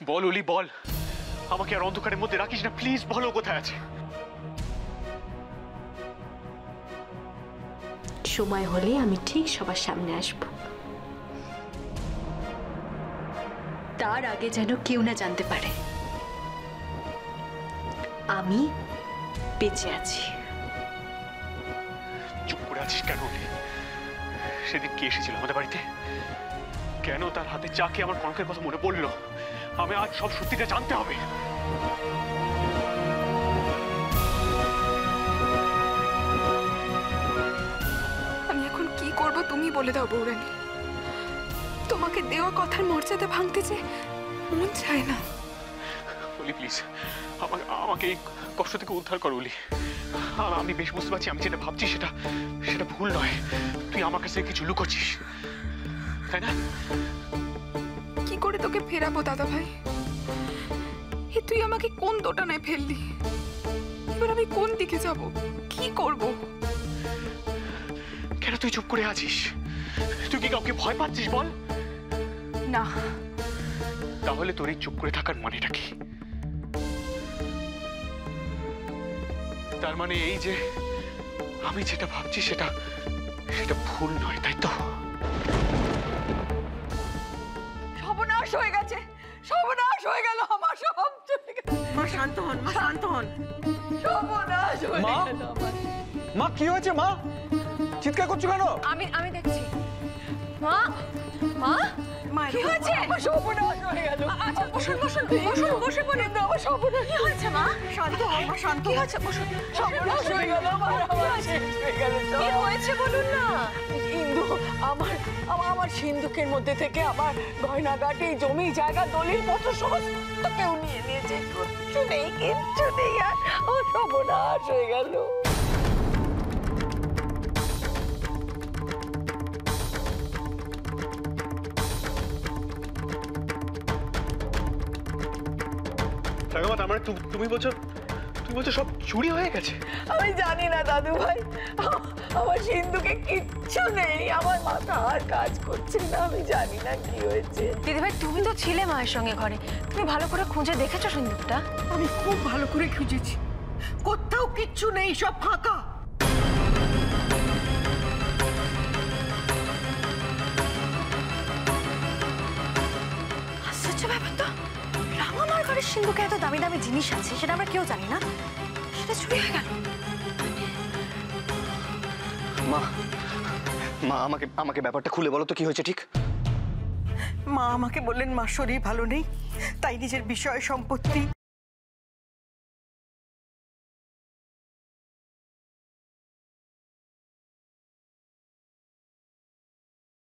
বল অলি বল, আমাকে আর অন্ধকারের মধ্যে রাখিস না প্লিজ, বলো কোথায় আছে। সময় হলে আমি ঠিক সবার সামনে আসব, তার আগে যেন কেউ না জানতে পারে আমি বেঁচে আছি। চুপ করে আছিস কেন অলি? সেদিন কে এসেছিল আমাদের বাড়িতে? কেন তার হাতে চাকে আমার কনকের কথা মনে পড়লো? আমি আজ সব সত্যিটা জানতে হবে। আমি এখন কি করব তুমি বলে দাও বৌরানী। তোমাকে দেওয়া কথার মর্যাদা ভাঙতে যে মন চায় না। অলি প্লিজ আমাকে এই কষ্ট থেকে উদ্ধার কর অলি। আমি বেশ বুঝতে পারছি আমি যেটা ভাবছি সেটা ভুল নয়। তুই আমার কাছে কিছু লুকোচ্ছিস, তাই না? কি করে তোকে ফেরাবো দাদা ভাই? এ তুই আমাকে কোন দোটানায় ফেললি? এবার আমি কোন দিকে যাব, কি করব? কেন তুই চুপ করে আছিস? তুই কি কাউকে ভয় পাচ্ছিস বল? না। তাহলে তোর এই চুপ করে থাকার মানেটা কি? তার মানে এই যে আমি যেটা ভাবছি সেটা ভুল নয়, তাই তো? সর্বনাশ হয়ে গেছে, সর্বনাশ হয়ে গেল আমার, সব চলে গেল। মা শান্ত হন, মা শান্ত হন। সর্বনাশ হয়ে মা? গেল আমার। মা কি হয়েছে মা? চিৎকার করছো কেন? আমি দেখছি। মা, মা, মা কি হয়েছে? আমার সর্বনাশ হয়ে গেল। আচ্ছা বসুন বসুন বসুন, বসে পড়ুন। আমার সর্বনাশ। কি হয়েছে মা? শান্ত হন, মা শান্ত কি হন। হয়েছে? বসুন। সর্বনাশ হয়ে গেল আমার, আমার শেষ হয়ে গেল। কি হয়েছে বলুন না। সিন্ধু, আমার সিন্ধুকের মধ্যে থেকে আমার গয়নাগাটি, জমি জায়গা, দলিল পত্র সমস্ত কেউ নিয়ে নিয়েছে। কিচ্ছু নেই, কিচ্ছু নেই। আর ও সর্বনাশ হয়ে গেল। তার মানে তুমি বলছো সব চুরি হয়ে গেছে? আমি জানি না দাদু ভাই, আমার সিন্ধুকে কিচ্ছু নেই। আমার মাথা আর কাজ করছে না, আমি জানি না কি হয়েছে। দিদিভাই তুমি তো ছিলে মায়ের সঙ্গে ঘরে, তুমি ভালো করে খুঁজে দেখেছো সিন্দুকটা? আমি খুব ভালো করে খুঁজেছি, কোথাও কিচ্ছু নেই, সব ফাঁকা। আশ্চর্য ব্যাপার তো, রামামার ঘরের সিন্ধুকে এত দামি দামি জিনিস আছে সেটা আমরা কেউ জানি না, সেটা চুরি হয়ে গেল। মা মা আমাকে ব্যাপারটা খুলে বলো তো, কি হয়েছে ঠিক? মা আমাকে বললেন মার শরীর ভালো নেই, তাই নিজের বিষয় সম্পত্তি